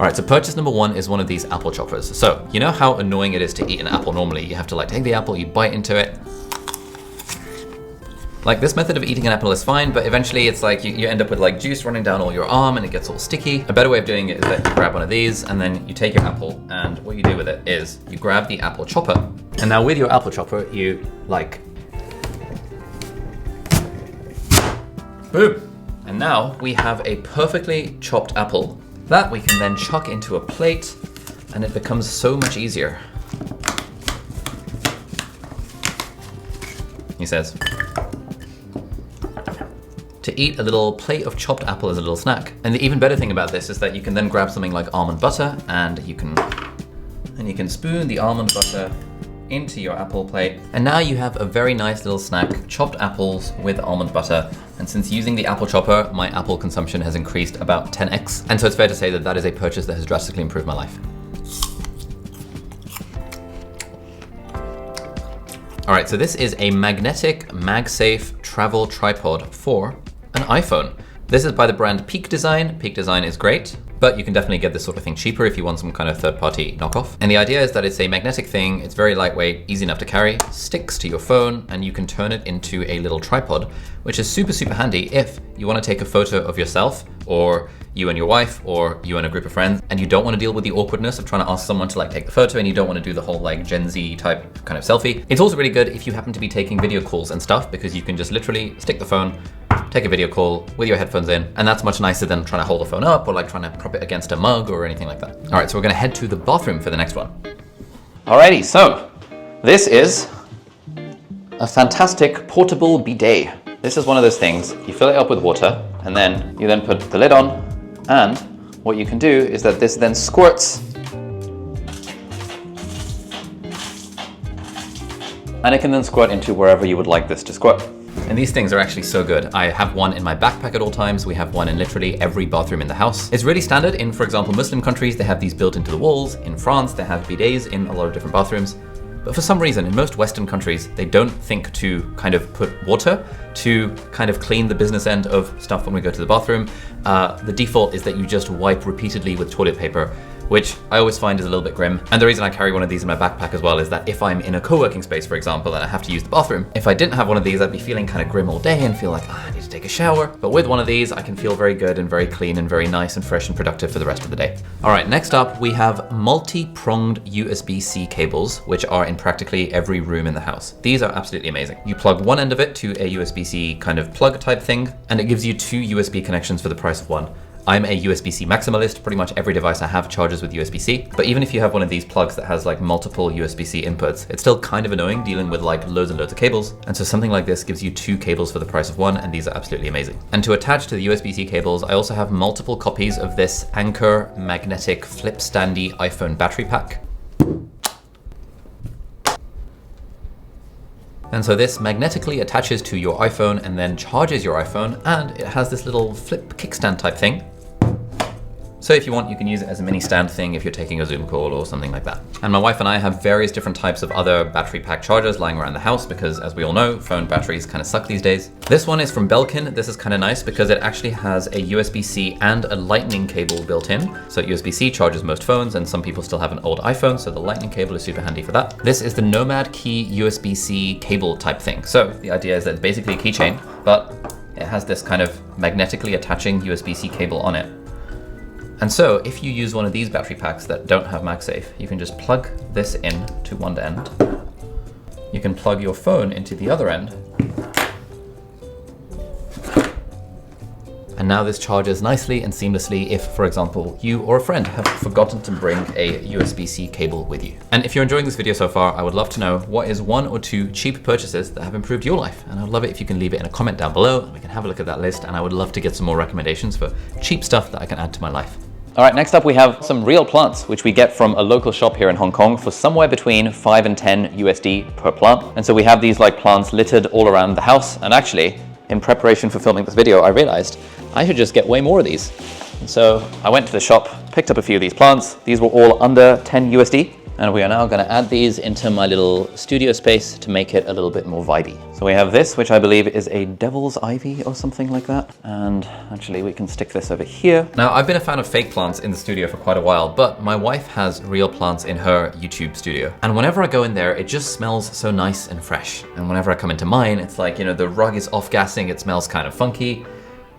All right, so purchase number one is one of these apple choppers. So you know how annoying it is to eat an apple normally? You have to like take the apple, you bite into it. Like this method of eating an apple is fine, but eventually it's like you end up with like juice running down all your arm and it gets all sticky. A better way of doing it is that you grab one of these and then you take your apple, and what you do with it is you grab the apple chopper. And now with your apple chopper, you like, boom. And now we have a perfectly chopped apple that we can then chuck into a plate, and it becomes so much easier. He says, to eat a little plate of chopped apple as a little snack. And the even better thing about this is that you can then grab something like almond butter and you can spoon the almond butter into your apple plate. And now you have a very nice little snack, chopped apples with almond butter. And since using the apple chopper, my apple consumption has increased about 10x. And so it's fair to say that that is a purchase that has drastically improved my life. All right, so this is a magnetic MagSafe travel tripod for an iPhone. This is by the brand Peak Design. Peak Design is great, but you can definitely get this sort of thing cheaper if you want some kind of third-party knockoff. And the idea is that it's a magnetic thing, it's very lightweight, easy enough to carry, sticks to your phone, and you can turn it into a little tripod, which is super, super handy if you want to take a photo of yourself, or you and your wife, or you and a group of friends, and you don't want to deal with the awkwardness of trying to ask someone to like take the photo, and you don't want to do the whole like Gen Z type kind of selfie. It's also really good if you happen to be taking video calls and stuff, because you can just literally stick the phone, take a video call with your headphones in, and that's much nicer than trying to hold the phone up or like trying to prop it against a mug or anything like that. All right, so we're gonna head to the bathroom for the next one. Alrighty, so this is a fantastic portable bidet. This is one of those things, you fill it up with water, and then you put the lid on, and what you can do is that this then squirts, and it can then squirt into wherever you would like this to squirt. And these things are actually so good. I have one in my backpack at all times. We have one in literally every bathroom in the house. It's really standard in, for example, Muslim countries, they have these built into the walls. In France, they have bidets in a lot of different bathrooms. But for some reason, in most Western countries, they don't think to kind of put water to kind of clean the business end of stuff when we go to the bathroom. The default is that you just wipe repeatedly with toilet paper, which I always find is a little bit grim. And the reason I carry one of these in my backpack as well is that if I'm in a co-working space, for example, and I have to use the bathroom, if I didn't have one of these, I'd be feeling kind of grim all day and feel like, I need to take a shower. But with one of these, I can feel very good and very clean and very nice and fresh and productive for the rest of the day. All right, next up, we have multi-pronged USB-C cables, which are in practically every room in the house. These are absolutely amazing. You plug one end of it to a USB-C kind of plug type thing, and it gives you 2 USB connections for the price of one. I'm a USB-C maximalist. Pretty much every device I have charges with USB-C. But even if you have one of these plugs that has like multiple USB-C inputs, it's still kind of annoying dealing with like loads and loads of cables. And so something like this gives you 2 cables for the price of one, and these are absolutely amazing. And to attach to the USB-C cables, I also have multiple copies of this Anker magnetic flip standy iPhone battery pack. And so this magnetically attaches to your iPhone and then charges your iPhone, and it has this little flip kickstand type thing. So if you want, you can use it as a mini stand thing if you're taking a Zoom call or something like that. And my wife and I have various different types of other battery pack chargers lying around the house because, as we all know, phone batteries kind of suck these days. This one is from Belkin. This is kind of nice because it actually has a USB-C and a lightning cable built in. So USB-C charges most phones, and some people still have an old iPhone, so the lightning cable is super handy for that. This is the Nomad Key USB-C cable type thing. So the idea is that it's basically a keychain, but it has this kind of magnetically attaching USB-C cable on it. And so if you use one of these battery packs that don't have MagSafe, you can just plug this in to one end. You can plug your phone into the other end. And now this charges nicely and seamlessly if, for example, you or a friend have forgotten to bring a USB-C cable with you. And if you're enjoying this video so far, I would love to know what is 1 or 2 cheap purchases that have improved your life. And I'd love it if you can leave it in a comment down below and we can have a look at that list. And I would love to get some more recommendations for cheap stuff that I can add to my life. All right, next up we have some real plants, which we get from a local shop here in Hong Kong for somewhere between 5 and 10 USD per plant. And so we have these like plants littered all around the house. And actually, in preparation for filming this video, I realized I should just get way more of these. And so I went to the shop, picked up a few of these plants. These were all under 10 USD. And we are now gonna add these into my little studio space to make it a little bit more vibey. So So we have this, which I believe is a devil's ivy or something like that. And actually we can stick this over here. Now, I've been a fan of fake plants in the studio for quite a while, but my wife has real plants in her YouTube studio. And whenever I go in there, it just smells so nice and fresh. And whenever I come into mine, it's like, you know, the rug is off-gassing, it smells kind of funky.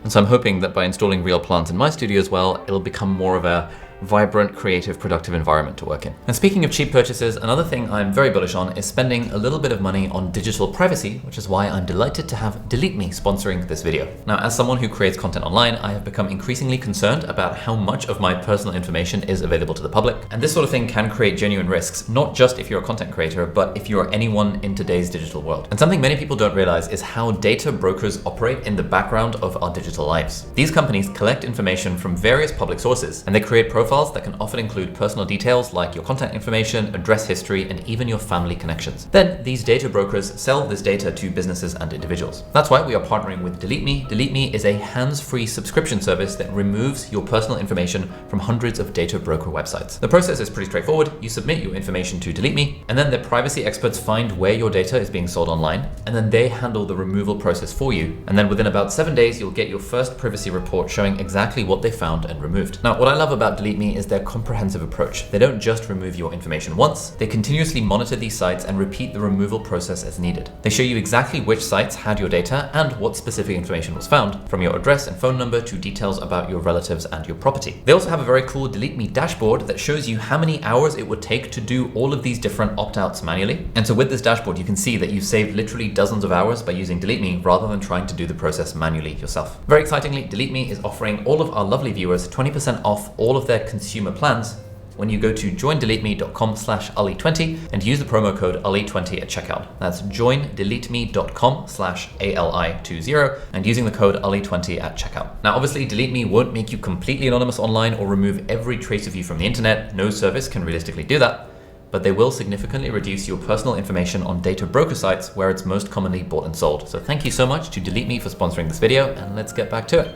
And so I'm hoping that by installing real plants in my studio as well, it'll become more of a vibrant, creative, productive environment to work in. And speaking of cheap purchases, another thing I'm very bullish on is spending a little bit of money on digital privacy, which is why I'm delighted to have Delete Me sponsoring this video. Now, as someone who creates content online, I have become increasingly concerned about how much of my personal information is available to the public. And this sort of thing can create genuine risks, not just if you're a content creator, but if you're anyone in today's digital world. And something many people don't realize is how data brokers operate in the background of our digital lives. These companies collect information from various public sources, and they create profiles that can often include personal details like your contact information, address history, and even your family connections. Then these data brokers sell this data to businesses and individuals. That's why we are partnering with Delete Me. Delete Me is a hands-free subscription service that removes your personal information from hundreds of data broker websites. The process is pretty straightforward. You submit your information to Delete Me, and then the privacy experts find where your data is being sold online, and then they handle the removal process for you. And then within about 7 days, you'll get your first privacy report showing exactly what they found and removed. Now, what I love about Delete Me is their comprehensive approach. They don't just remove your information once, they continuously monitor these sites and repeat the removal process as needed. They show you exactly which sites had your data and what specific information was found, from your address and phone number to details about your relatives and your property. They also have a very cool Delete Me dashboard that shows you how many hours it would take to do all of these different opt-outs manually. And so with this dashboard, you can see that you've saved literally dozens of hours by using Delete Me rather than trying to do the process manually yourself. Very excitingly, Delete Me is offering all of our lovely viewers 20% off all of their consumer plans when you go to joindeleteme.com/Ali20 and use the promo code Ali20 at checkout. That's joindeleteme.com/ALI20 and using the code Ali20 at checkout. Now, obviously, Delete Me won't make you completely anonymous online or remove every trace of you from the internet. No service can realistically do that, but they will significantly reduce your personal information on data broker sites where it's most commonly bought and sold. So thank you so much to Delete Me for sponsoring this video, and let's get back to it.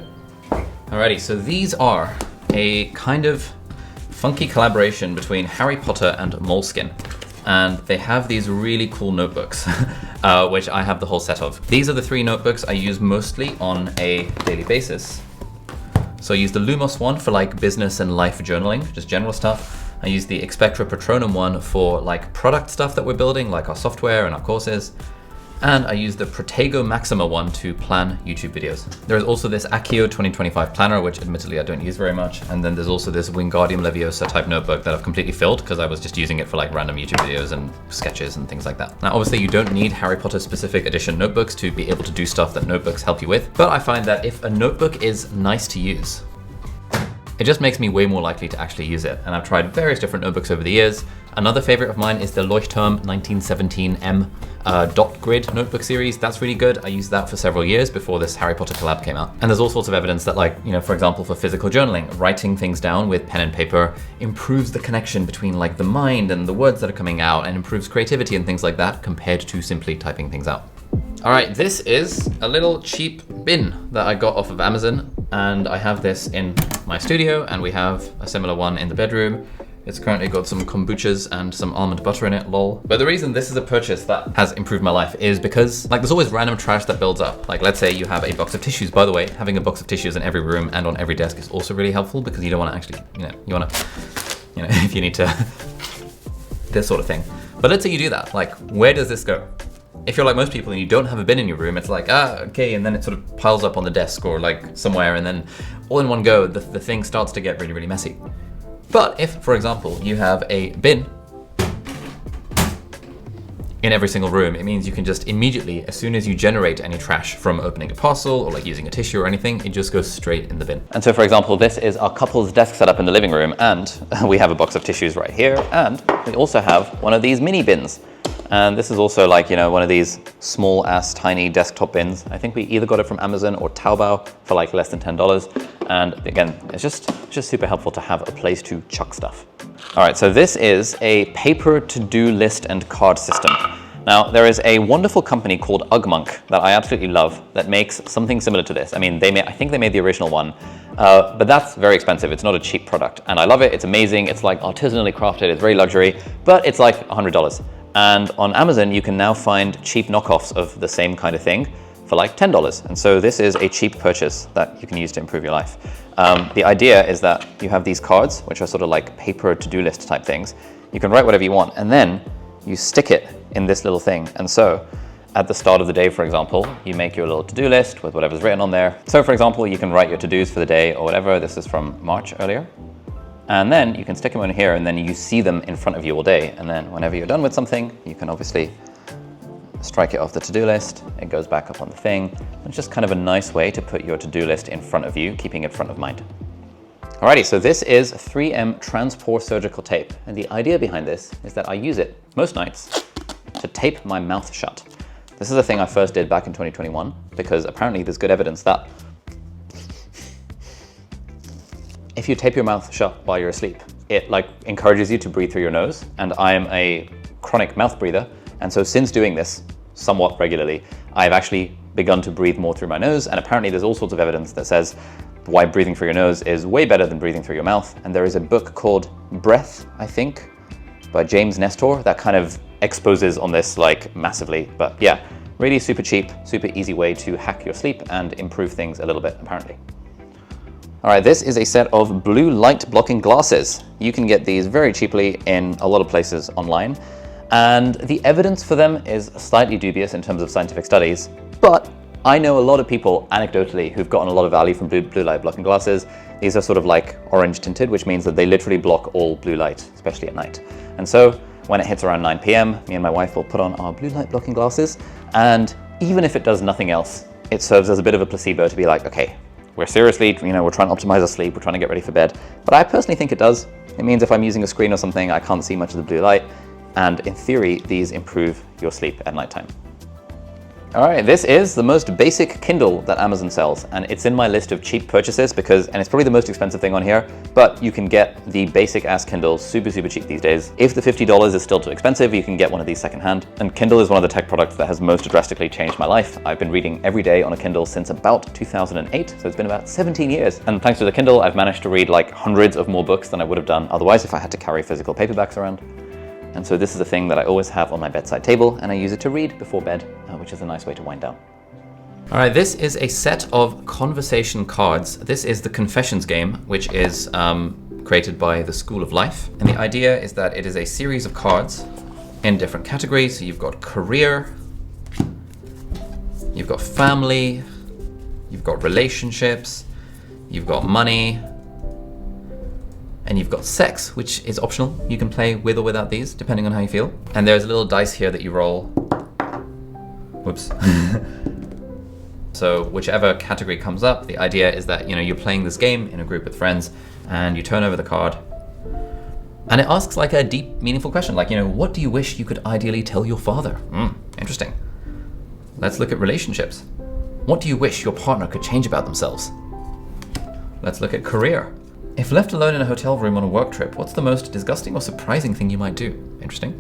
Alrighty, so these are a kind of funky collaboration between Harry Potter and Moleskine. And they have these really cool notebooks, which I have the whole set of. These are the 3 notebooks I use mostly on a daily basis. So I use the Lumos one for like business and life journaling, just general stuff. I use the Expectra Patronum one for like product stuff that we're building, like our software and our courses. And I use the Protego Maxima one to plan YouTube videos. There is also this Accio 2025 planner, which admittedly I don't use very much. And then there's also this Wingardium Leviosa type notebook that I've completely filled because I was just using it for like random YouTube videos and sketches and things like that. Now, obviously you don't need Harry Potter specific edition notebooks to be able to do stuff that notebooks help you with. But I find that if a notebook is nice to use, it just makes me way more likely to actually use it. And I've tried various different notebooks over the years. Another favorite of mine is the Leuchtturm 1917M dot grid notebook series. That's really good. I used that for several years before this Harry Potter collab came out. And there's all sorts of evidence that, like, you know, for example, for physical journaling, writing things down with pen and paper improves the connection between like the mind and the words that are coming out and improves creativity and things like that compared to simply typing things out. All right, this is a little cheap bin that I got off of Amazon, and I have this in my studio, and we have a similar one in the bedroom. It's currently got some kombuchas and some almond butter in it, lol. But the reason this is a purchase that has improved my life is because, like, there's always random trash that builds up. Like, let's say you have a box of tissues. By the way, having a box of tissues in every room and on every desk is also really helpful because you don't want to actually, you want to, if you need to, this sort of thing. But let's say you do that. Like, where does this go? If you're like most people and you don't have a bin in your room, it's like, okay, and then it sort of piles up on the desk or like somewhere, and then all in one go, the thing starts to get really, really messy. But if, for example, you have a bin in every single room, it means you can just immediately, as soon as you generate any trash from opening a parcel or like using a tissue or anything, it just goes straight in the bin. And so, for example, this is our couple's desk setup in the living room, and we have a box of tissues right here, and we also have one of these mini bins. And this is also like, one of these small ass tiny desktop bins. I think we either got it from Amazon or Taobao for like less than $10. And again, it's just super helpful to have a place to chuck stuff. All right, so this is a paper to-do list and card system. Now, there is a wonderful company called Ugmonk that I absolutely love that makes something similar to this. I mean, I think they made the original one, but that's very expensive. It's not a cheap product, and I love it. It's amazing. It's like artisanally crafted. It's very luxury, but it's like $100. And on Amazon, you can now find cheap knockoffs of the same kind of thing for like $10. And so this is a cheap purchase that you can use to improve your life. The idea is that you have these cards, which are sort of like paper to-do list type things. You can write whatever you want, and then you stick it in this little thing. And so at the start of the day, for example, you make your little to-do list with whatever's written on there. So for example, you can write your to-dos for the day or whatever. This is from March earlier. And then you can stick them in here, and then you see them in front of you all day. And then whenever you're done with something, you can obviously strike it off the to-do list. It goes back up on the thing. It's just kind of a nice way to put your to-do list in front of you, keeping it front of mind. Alrighty, so this is 3M Transpore surgical tape. And the idea behind this is that I use it most nights to tape my mouth shut. This is a thing I first did back in 2021 because apparently there's good evidence that if you tape your mouth shut while you're asleep, it like encourages you to breathe through your nose. And I am a chronic mouth breather. And so since doing this somewhat regularly, I've actually begun to breathe more through my nose. And apparently there's all sorts of evidence that says why breathing through your nose is way better than breathing through your mouth. And there is a book called Breath, I think, by James Nestor that kind of exposes on this like massively. But yeah, really super cheap, super easy way to hack your sleep and improve things a little bit, apparently. All right, this is a set of blue light blocking glasses. You can get these very cheaply in a lot of places online. And the evidence for them is slightly dubious in terms of scientific studies, but I know a lot of people anecdotally who've gotten a lot of value from blue light blocking glasses. These are sort of like orange tinted, which means that they literally block all blue light, especially at night. And so when it hits around 9 p.m., me and my wife will put on our blue light blocking glasses. And even if it does nothing else, it serves as a bit of a placebo to be like, okay, we're seriously, we're trying to optimize our sleep, we're trying to get ready for bed. But I personally think it does. It means if I'm using a screen or something, I can't see much of the blue light. And in theory, these improve your sleep at nighttime. All right, this is the most basic Kindle that Amazon sells, and it's in my list of cheap purchases and it's probably the most expensive thing on here, but you can get the basic ass Kindle super cheap these days. If the $50 is still too expensive, you can get one of these secondhand. And Kindle is one of the tech products that has most drastically changed my life. I've been reading every day on a Kindle since about 2008, so it's been about 17 years. And thanks to the Kindle, I've managed to read like hundreds of more books than I would have done otherwise if I had to carry physical paperbacks around. And so this is a thing that I always have on my bedside table, and I use it to read before bed, which is a nice way to wind down. All right, this is a set of conversation cards. This is the Confessions game, which is created by the School of Life. And the idea is that it is a series of cards in different categories. So you've got career, you've got family, you've got relationships, you've got money, and you've got sex, which is optional. You can play with or without these, depending on how you feel. And there's a little dice here that you roll. Whoops. So whichever category comes up, the idea is that you're playing this game in a group with friends, and you turn over the card, and it asks like a deep, meaningful question, like, what do you wish you could ideally tell your father? Interesting. Let's look at relationships. What do you wish your partner could change about themselves? Let's look at career. If left alone in a hotel room on a work trip, what's the most disgusting or surprising thing you might do? Interesting.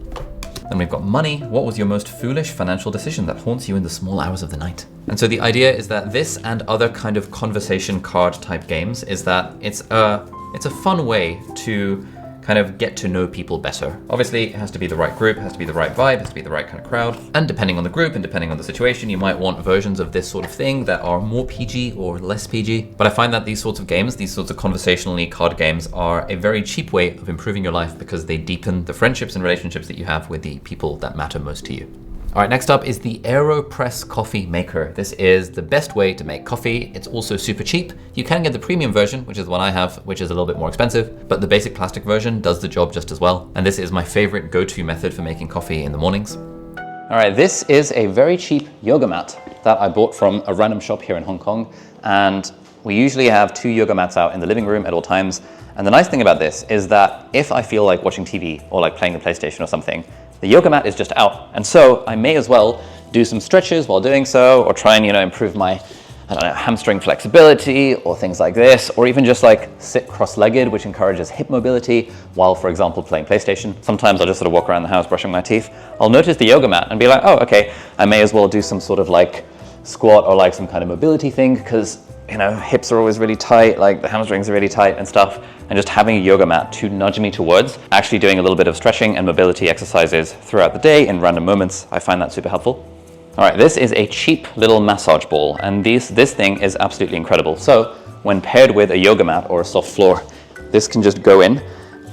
Then we've got money. What was your most foolish financial decision that haunts you in the small hours of the night? And so the idea is that this and other kind of conversation card type games is that it's a fun way to kind of get to know people better. Obviously, it has to be the right group, it has to be the right vibe, it has to be the right kind of crowd. And depending on the group and depending on the situation, you might want versions of this sort of thing that are more PG or less PG. But I find that these sorts of games, these sorts of conversationally card games, are a very cheap way of improving your life because they deepen the friendships and relationships that you have with the people that matter most to you. All right, next up is the AeroPress coffee maker. This is the best way to make coffee. It's also super cheap. You can get the premium version, which is the one I have, which is a little bit more expensive, but the basic plastic version does the job just as well. And this is my favorite go-to method for making coffee in the mornings. All right, this is a very cheap yoga mat that I bought from a random shop here in Hong Kong. And we usually have 2 yoga mats out in the living room at all times. And the nice thing about this is that if I feel like watching TV or like playing the PlayStation or something, the yoga mat is just out. And so I may as well do some stretches while doing so, or try and, improve my, hamstring flexibility or things like this, or even just like sit cross-legged, which encourages hip mobility while, for example, playing PlayStation. Sometimes I'll just sort of walk around the house brushing my teeth. I'll notice the yoga mat and be like, oh, okay, I may as well do some sort of like squat or like some kind of mobility thing, because hips are always really tight, like the hamstrings are really tight and stuff. And just having a yoga mat to nudge me towards actually doing a little bit of stretching and mobility exercises throughout the day in random moments. I find that super helpful. All right, this is a cheap little massage ball, and this thing is absolutely incredible. So when paired with a yoga mat or a soft floor, this can just go in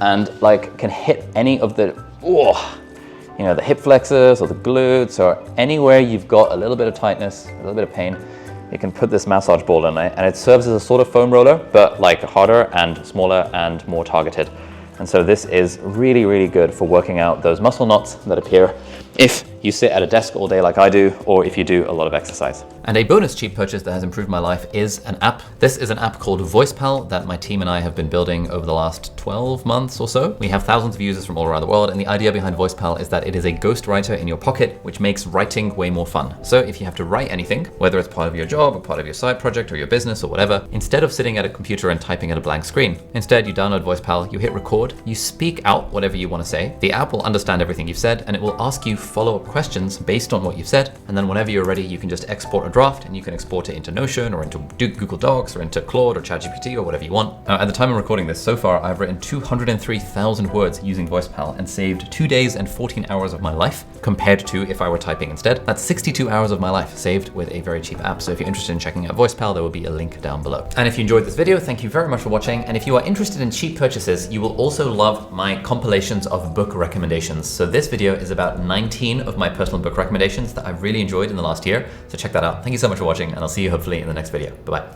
and like can hit any of the, the hip flexors or the glutes or anywhere you've got a little bit of tightness, a little bit of pain. You can put this massage ball in it, and it serves as a sort of foam roller, but like harder and smaller and more targeted. And so this is really, really good for working out those muscle knots that appear if you sit at a desk all day like I do, or if you do a lot of exercise. And a bonus cheap purchase that has improved my life is an app. This is an app called VoicePal that my team and I have been building over the last 12 months or so. We have thousands of users from all around the world, and the idea behind VoicePal is that it is a ghostwriter in your pocket, which makes writing way more fun. So if you have to write anything, whether it's part of your job or part of your side project or your business or whatever, instead of sitting at a computer and typing at a blank screen, instead you download VoicePal, you hit record, you speak out whatever you want to say. The app will understand everything you've said, and it will ask you follow-up questions based on what you've said. And then whenever you're ready, you can just export a draft, and you can export it into Notion or into Google Docs or into Claude or ChatGPT or whatever you want. At the time of recording this, so far, I've written 203,000 words using VoicePal and saved 2 days and 14 hours of my life compared to if I were typing instead. That's 62 hours of my life saved with a very cheap app. So if you're interested in checking out VoicePal, there will be a link down below. And if you enjoyed this video, thank you very much for watching. And if you are interested in cheap purchases, you will also love my compilations of book recommendations. So this video is about 19 of my personal book recommendations that I've really enjoyed in the last year. So check that out. Thank you so much for watching, and I'll see you hopefully in the next video. Bye-bye.